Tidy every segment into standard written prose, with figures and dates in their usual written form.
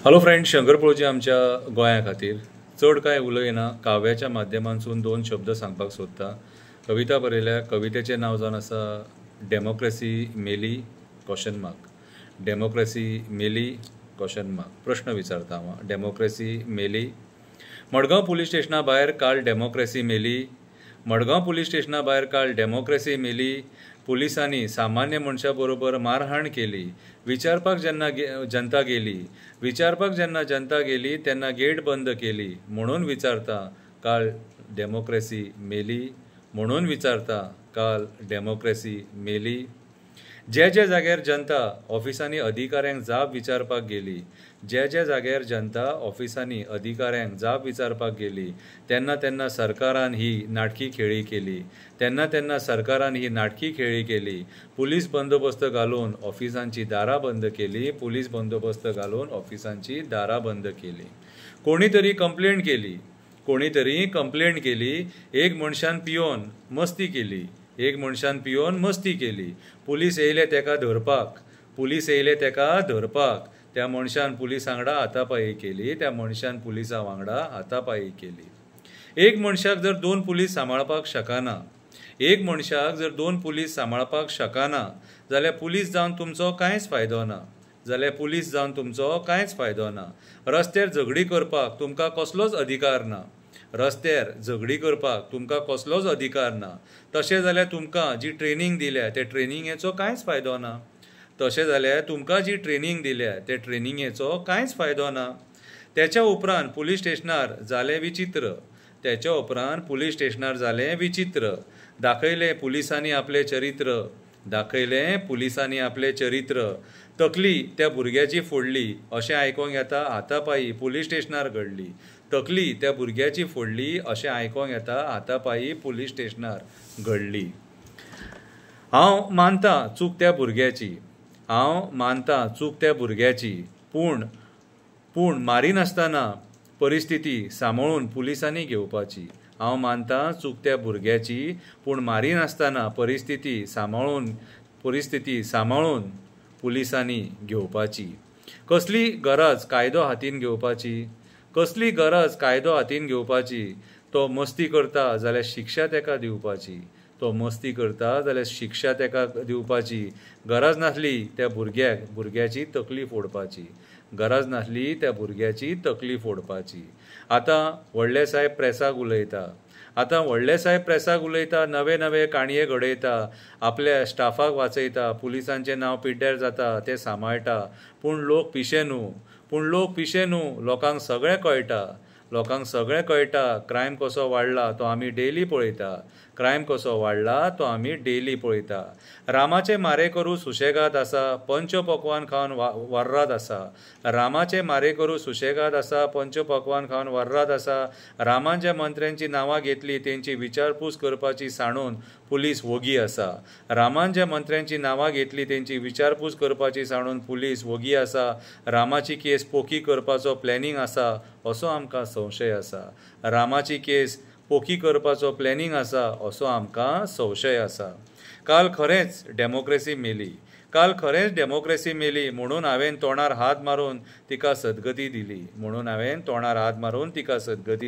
Hello friend, Shankar पळोवची आमच्या गोंया खातीर चड कांय उलयना, काव्याच्या माध्यमांतसून दोन शब्द सांगपाक सोदता. कविता बरयल्या, कवितेचें नांव जावन आसा डेमोक्रेसी मेली क्वेश्चन मार्क. डेमोक्रेसी मेली क्वेश्चन मार्क. प्रश्न विचारता हांव. डेमोक्रेसी मेली. मडगांव पुलीस स्टेशना भायर काल डेमोक्रेसी मेली. मडगांव पुलीस स्टेशना भायर काल डेमोक्रेसी मेली. पुलिसांनी सामान्य मनशा बरोबर मारहाण केली. विचारपाक जेन्ना जनता गेली तेन्ना गेट बंद केली. म्हणून विचारता काल डेमोक्रेसी मेली. म्हणून विचारता काल डेमोक्रेसी मेली. जे जाग्यार जनता ऑफिसांनी अधिकाऱ्यांक जाप विचारपाक गेली, जे जाग्यार जनता ऑफिसांनी अधिकाऱ्यांक जाप विचारपाक गेली, तेन्ना सरकारान ही नाटकी खेळी केली. पुलीस बंदोबस्त घालून ऑफिसांची दारां बंद केली. कोणीतरी कंप्लेंट केली. एक मनशान पियोन मस्ती केली. पुलीस येयले तेका धरपाक. त्या मनशान पुलिसां वांगडा हातापाई केली. एक मनशाक जर दोन पुलीस सांबाळपाक शकना, जाल्यार पुलीस जावन तुमचो कांयच फायदो ना. रस्त्यार झगडी करपाक तुमकां कसलोच अधिकार ना. तशें जाल्यार तुमकां जी ट्रेनिंग दिल्या ते ट्रेनिंगेचो कांयच फायदो ना. त्याच्या उपरांत पुलीस स्टेशनार जालें विचित्र. दाखयलें पुलिसांनी आपले चरित्र. तकली त्या भुरग्याची फोडली अशें आयकोंक येता हातापायी पुलीस स्टेशनार घडली. हांव मानतां चूक त्या भुरग्याची, पूण मारिनासतना परिस्थिती सांबाळून पुलिसांनी घेवपाची. कसली गरज कायदो हातीन घेवपाची. तो मस्ती करता जाल्यार शिक्षा तेका दिवपाची. गरज नासली त्या भुरग्याची तकली फोडपाची. आतां व्हडले साहेब प्रेसाक उलयता. नवे काणये घडयता. आपल्या स्टाफाक वाचयता. पुलिसांचें नांव पिड्ड्यार जाता तें सांबाळटा. पूण लोक पिशे न्हू. लोकांक सगळें कळटा. क्रायम कसो वाडला तो आमी डेली पळयता. रामाचे मारेकरू सुशेगाद आसा. पंच पक्वान खावन वर्रात आसा. रामांच्या मंत्र्यांची नांवां घेतली तेंची विचारपूस करपाची साणून पुलीस वोगी आसा. रामाची केस पोकी करपाचो प्लॅनिंग आसा असो आमकां संशय आसा. काल खरेंच डेमोक्रेसी मेली म्हणून हांवें तोंडार हात मारून तिका सद्गती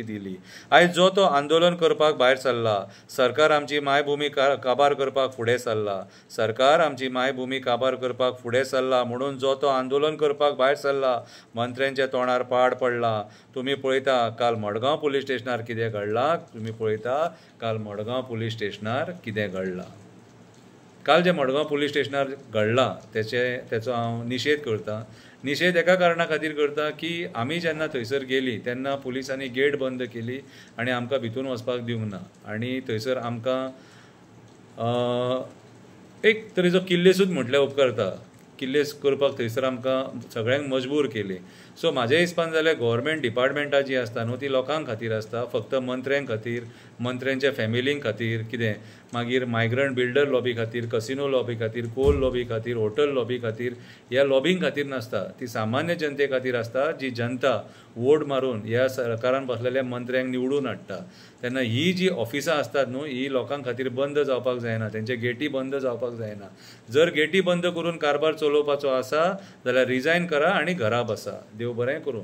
दिली. आयज जो तो आंदोलन करपाक भायर सरला. सरकार आमची मायभुमी काबार करपाक फुडें सरला म्हणून जो तो आंदोलन करपाक भायर सरला. मंत्र्यांच्या तोंडार पाड पडला. तुम्ही पळयता काल मडगांव पुलीस स्टेशनार कितें घडलां. काल जे मडगांव पुलीस स्टेशनार घडलां तेचो हांव निशेध करतां. निशेध एका कारणा खातीर करता की आमी जेन्ना थंयसर गेलीं तेन्ना पुलिसांनी गेट बंद केली आनी आमकां भितून वचपाक दिवंक ना. आनी थंयसर आमकां एक तरेचो किल्लेसूच म्हटल्यार उपकारता. किल्लेस करपाक थंयसर आमकां सगळ्यांक मजबूर केली. सो म्हाज्या हिसपान जाल्यार गव्हर्मेंट डिपार्टमेंटां जी आसता न्हू ती लोकांक खातीर आसता, फक्त मंत्र्यांक खातीर, मंत्र्यांच्या फॅमिलींक खातीर कितें मागीर मायग्रंट बिल्डर लॉबी खातीर, कसिनो लॉबी खातीर, कोल लॉबी खातीर, हॉटेल लॉबी खातीर, ह्या लॉबींग खातीर नासता, ती सामान्य जनते खातीर आसता, जी जनता वोट मारून ह्या सरकारान बसलेल्या मंत्र्यांक निवडून हाडटा. तेन्ना ही जी ऑफिसां आसतात न्हू, ही लोकां खातीर बंद जावपाक जायना, तेंचे गेटी बंद जावपाक जायना. जर गेटी बंद करून कारभार चलोवपाचो आसा जाल्यार रिजायन करा आनी घरा बसा. देव बरें करूं.